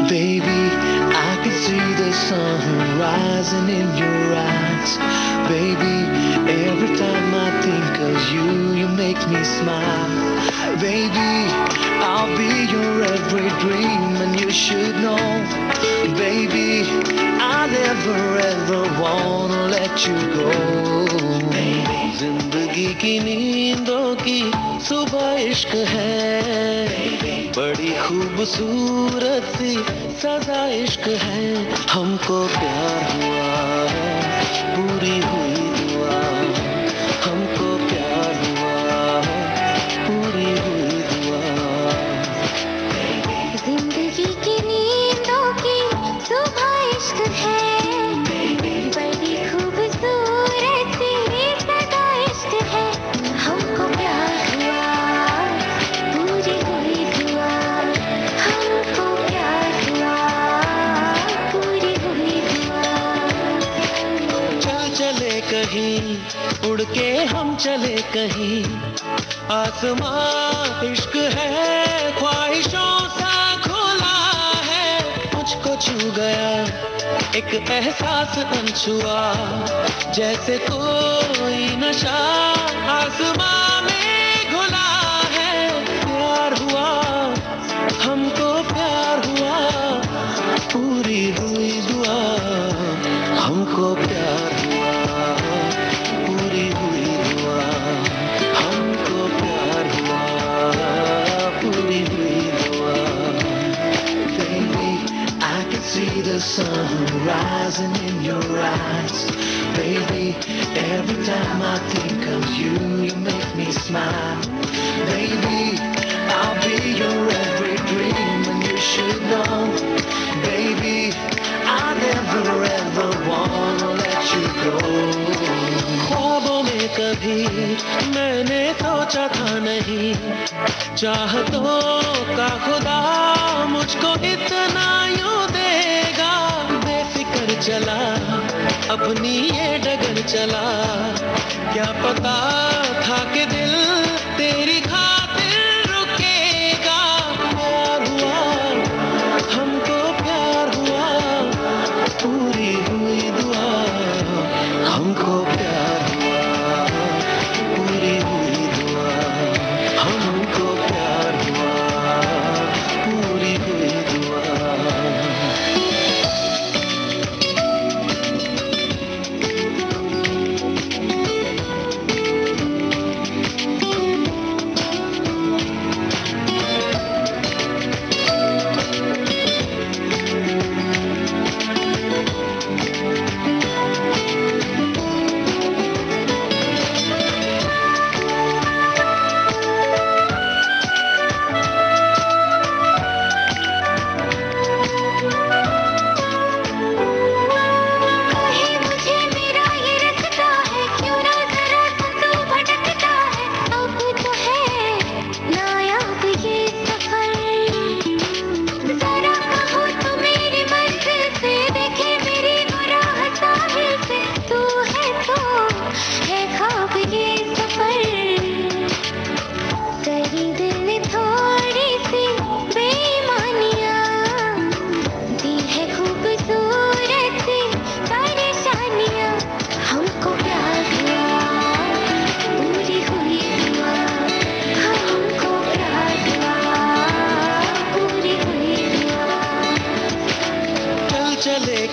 Baby, I can see the sun rising in your eyes. Baby, every time I think of you, you make me smile. Baby, I'll be your every dream and you should know. Baby, I never ever wanna let you go. जिंदगी की नींदों की सुबह इश्क है बड़ी खूबसूरत सी सदा इश्क है हमको प्यार हुआ है पूरी हुई दुआ हमको प्यार हुआ है पूरी हुई दुआ जिंदगी की नींदों की सुबह इश्क है बड़ी खूबसूरत सी सदा इश्क है हमको प्यार हुआ पूरी हुई दुआ हमको प्यार हुआ पूरी हुई दुआ चले कहीं, उड़ के हम चले कहीं, आसमां इश्क है, ख्वाहिशों सा खुला है, मुझको छू गया एक एहसास अनछुआ, जैसे कोई नशा आसमां में घुला है, प्यार हुआ हमको, प्यार हुआ, पूरी हुई दुआ, हमको प्यार हुआ, पूरी हुई दुआ, हमको प्यार हुआ, पूरी हुई दुआ. Baby, I can see the sun rising in your eyes. Baby, every time I think of you, you make me smile. Baby, I'll be your every dream, and you should know. Baby, I never ever wanna let you go. ख्वाबों में कभी मैंने सोचा था नहीं, चाहतों का खुदा मुझको इतना यूं देगा, बेफिक्र चला अपनी ये डगर चला, क्या पता था कि दिल तेरी खातिर रुकेगा, प्यार हुआ हमको, प्यार हुआ, पूरी हुई दुआ, हमको प्यार हुआ, पूरी हुई दुआ, हमको प्यार हुआ, पूरी हुई दुआ.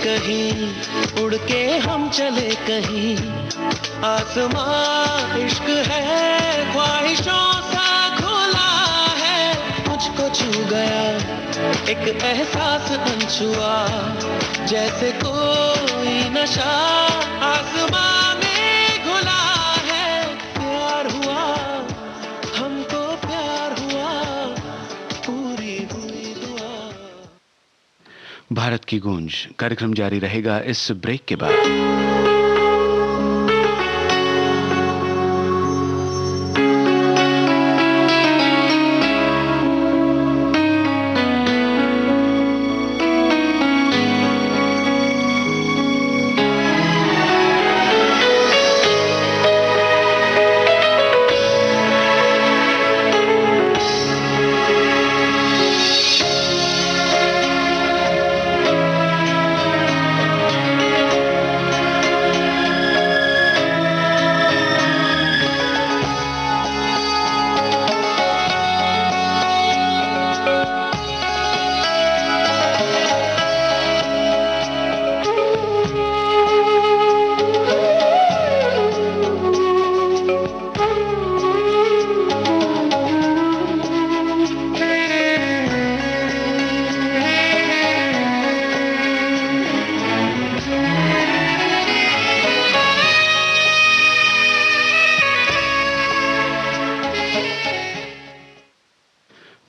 कहीं उड़ के हम चले कहीं, आसमां इश्क है, ख्वाहिशों सा खुला है, मुझको छू गया एक एहसास अनछुआ, जैसे कोई नशा आसमां में घुला है, प्यार हुआ हमको, प्यार हुआ, पूरी हुई दुआ. भारत की गूंज कार्यक्रम जारी रहेगा इस ब्रेक के बाद.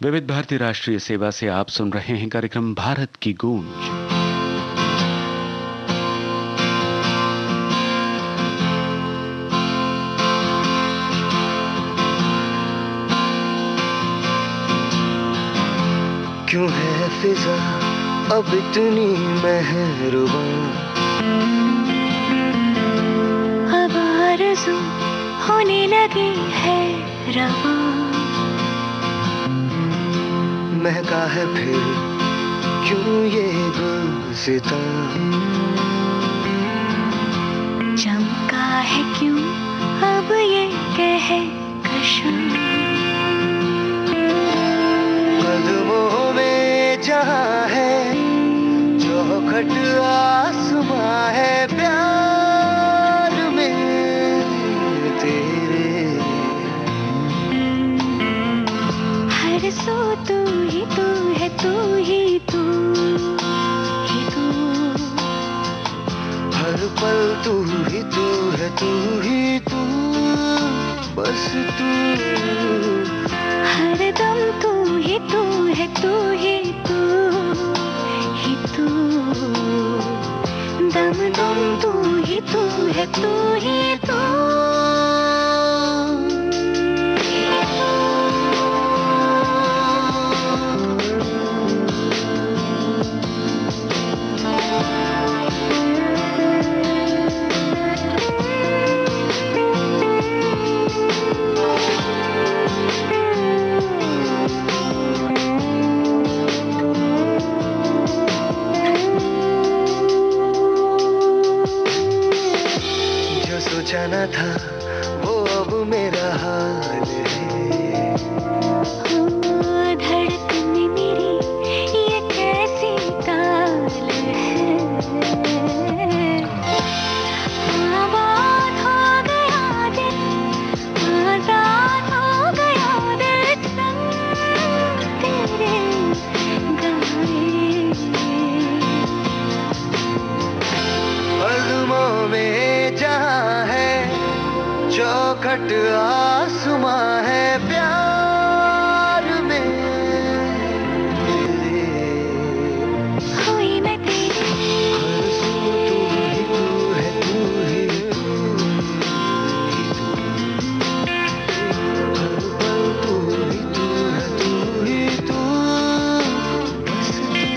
विविध भारती राष्ट्रीय सेवा से आप सुन रहे हैं कार्यक्रम भारत की गूंज. क्यों है फिजा अब इतनी मेहरबान, होने लगी है रवा। महका है फिर क्यों ये गुलसिता, चमका है क्यों अब ये कहकशां। कदमों में जहां है चौखट आसमां है, प्यार में तेरे हर सो तू ही तू है, तू ही तू ही तू। हर पल तू ही तू है, तू ही तू, बस तू। हर दम तू ही तू है, तू ही तू ही तू। दम दम तू ही तू है, तू ही तू। जाना था वो अब मेरा हाल है। धड़कन मेरी ये कैसी ताल है। आबाद हो गया दिल, आजाद हो गया दिल, संग तेरे गाए। कदमों में जहां है चौखट आसमां है, प्यार में तेरे हुई मैं तेरी। हर सू तू ही तू है, तू ही तू ही तू। हर पल तू ही तू है, तू ही तू, बस तू।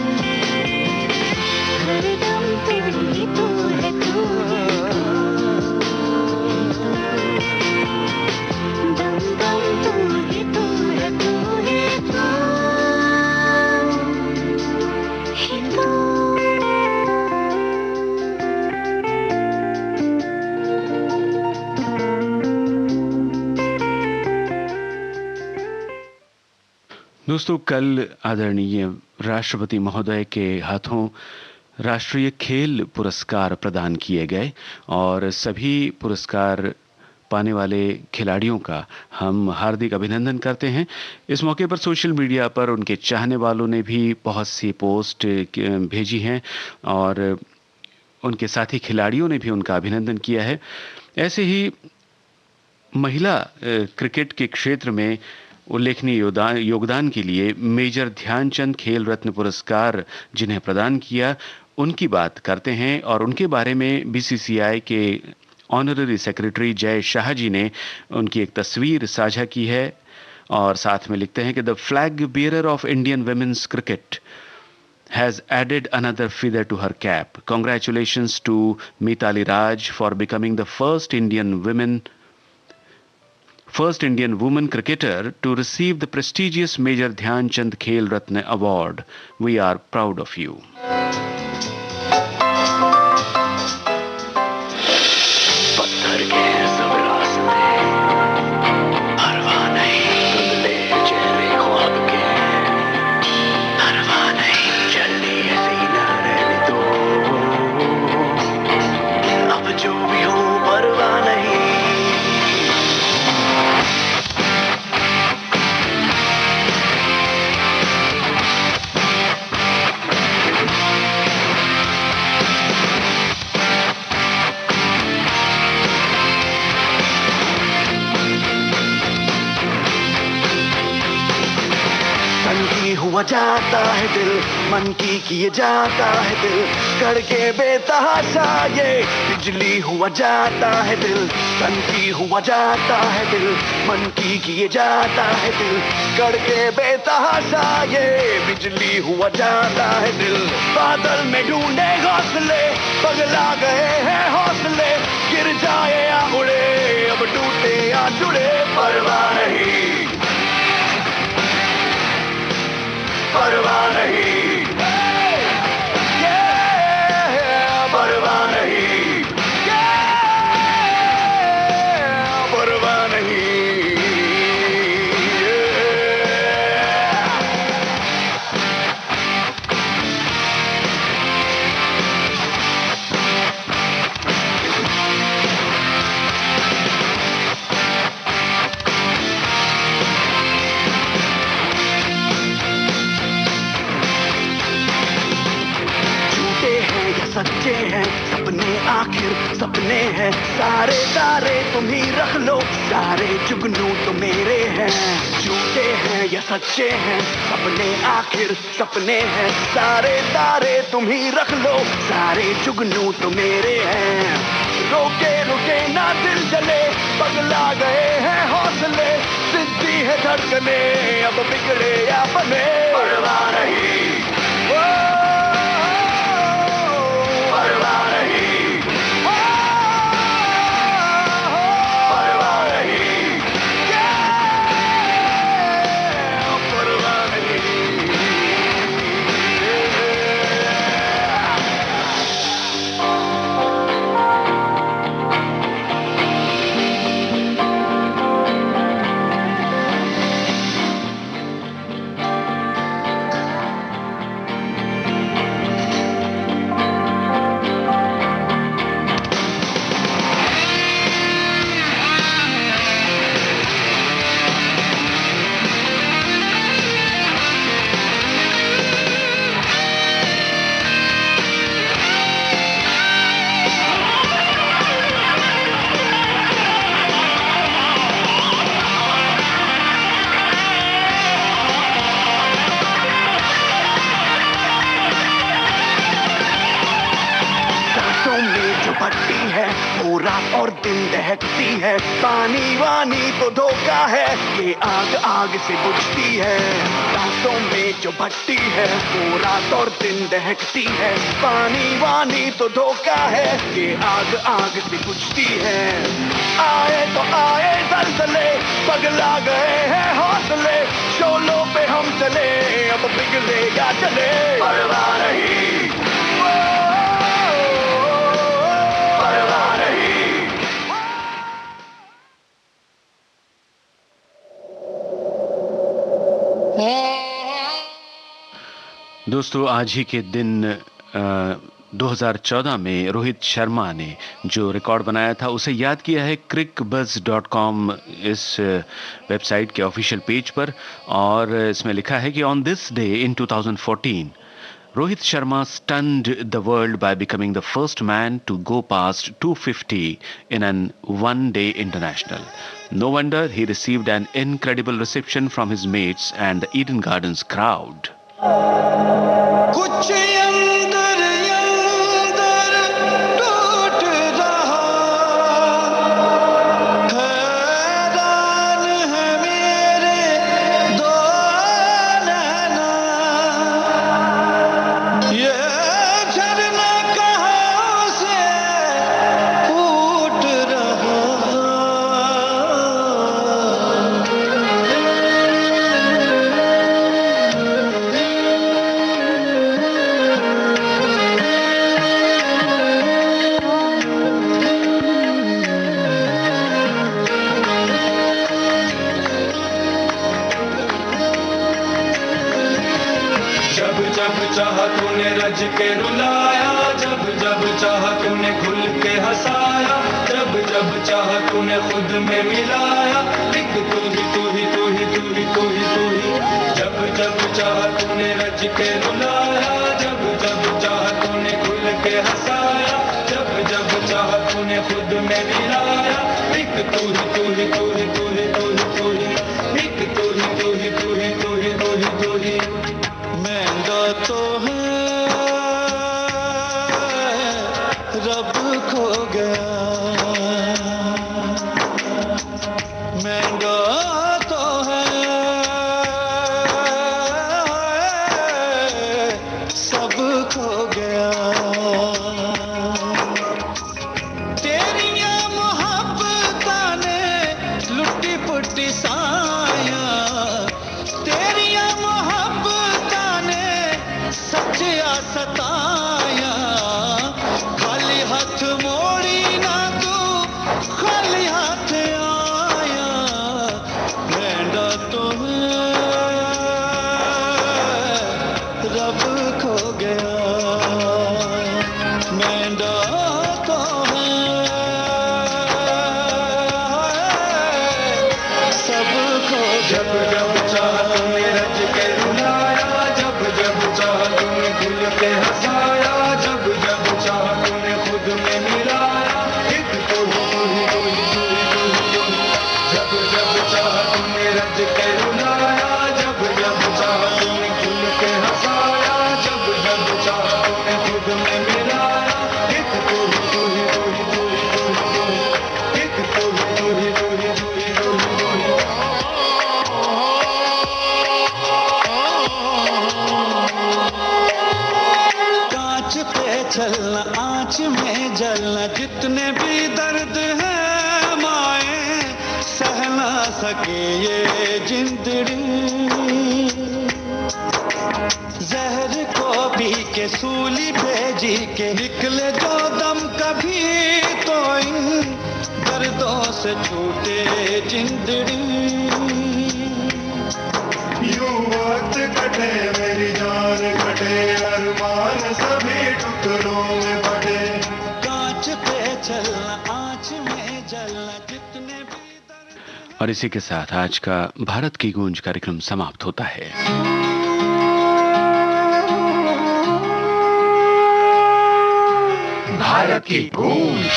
हर दम तू ही तू है, तू ही तू। दम दम तू ही तू है, तू ही तू ही तू। दोस्तों, कल आदरणीय राष्ट्रपति महोदय के हाथों राष्ट्रीय खेल पुरस्कार प्रदान किए गए और सभी पुरस्कार पाने वाले खिलाड़ियों का हम हार्दिक अभिनंदन करते हैं। इस मौके पर सोशल मीडिया पर उनके चाहने वालों ने भी बहुत सी पोस्ट भेजी हैं और उनके साथी खिलाड़ियों ने भी उनका अभिनंदन किया है। ऐसे ही महिला क्रिकेट के क्षेत्र में उल्लेखनीय योगदान के लिए मेजर ध्यानचंद खेल रत्न पुरस्कार जिन्हें प्रदान किया, उनकी बात करते हैं और उनके बारे में बीसीसीआई के ऑनररी सेक्रेटरी जय शाह जी ने उनकी एक तस्वीर साझा की है और साथ में लिखते हैं कि the flag bearer of Indian women's cricket has added another feather to her cap. Congratulations to Mitali Raj for becoming the first Indian woman cricketer to receive the prestigious Major Dhyan Chand Khel Ratna Award. We are proud of you. पत्थर के सब रास्ते, परवाह नहीं धुंधले चेहरे ख्वाब के, परवाह नहीं चलनी ऐसी न रहने दो, अब जो भी हो परवाह नहीं। हुआ जाता है दिल, मन की किए जाता है दिल, करके बेतहाशा ये बिजली हुआ जाता है दिल, तन की हुआ जाता है दिल, मन की किए जाता है दिल, करके बेतहाशा ये बिजली हुआ जाता है दिल। बादल में ढूंढे घोंसले, पगला गए हैं हौसले, गिर जाए या उड़े अब अब टूटे या जुड़े परवाह नहीं, परवाह नहीं, परवाह नहीं, परवाह नहीं। सच्चे हैं सपने, आखिर सपने हैं, सारे तारे तुम ही रख लो, सारे जुगनू तो मेरे हैं। झूठे हैं या सच्चे हैं सपने, आखिर सपने हैं, सारे तारे तुम ही रख लो, सारे जुगनू तो मेरे हैं। रोके रुके ना दिल जले, पगला गए हैं हौसले, सिद्धि है धड़कने, अब बिगड़े या बने परवाह नहीं, परवाह नहीं, परवाह नहीं, परवाह नहीं। भट्टी है वो रात और दिन दहकती है, पानी वानी तो धोखा है, ये आग आग से बुझती है। सांसों में जो भट्टी है वो रात और दिन दहकती है, पानी वानी तो धोखा है, ये आग आग से बुझती है। आए तो आए जलजले, पगला गए हैं हौसले, शोलों पे हम चले, अब पिघले या चले परवाह नहीं, परवाह नहीं। दोस्तों, आज ही के दिन 2014 में रोहित शर्मा ने जो रिकॉर्ड बनाया था उसे याद किया है crickbuzz.com इस वेबसाइट के ऑफिशियल पेज पर, और इसमें लिखा है कि on this day in 2014 Rohit Sharma stunned the world by becoming the first man to go past 250 in an one-day international. No wonder he received an incredible reception from his mates and the Eden Gardens crowd. चाहा तूने रज के रुलाया, जब जब चाहा तूने खुल के हंसाया, जब जब चाहा तूने खुद में मिलाया, एक तू ही तू ही तू ही तू ही तू ही तू ही। जब जब चाहा तूने रज के रुलाया, जब जब चाहा तूने खुल के हंसाया, जब जब चाहा तूने खुद में मिलाया, एक तू ही तू ही तू ही तू ही तू ही तू ही, एक तू ही तू ही तू ही तू ही तू ही तू ही। महंगा तो है रब खो गया, महंगा तो है सब खो गया। तेरियां मोहब्बतां ने में जलना, जितने भी दर्द है माए सह ना सके ये जिंदड़ी। जहर को पी के सूली पे जी के निकले जो दम कभी तो इन दर्दों से छूटे जिंदड़ी। यूं वक्त कटे मेरी जान कटे, अरमान सभी टुकड़ों में बटे। कांच पे चलना, आँच में जलना, जितने भी दर्द। और इसी के साथ आज का भारत की गूंज कार्यक्रम समाप्त होता है। भारत की गूंज।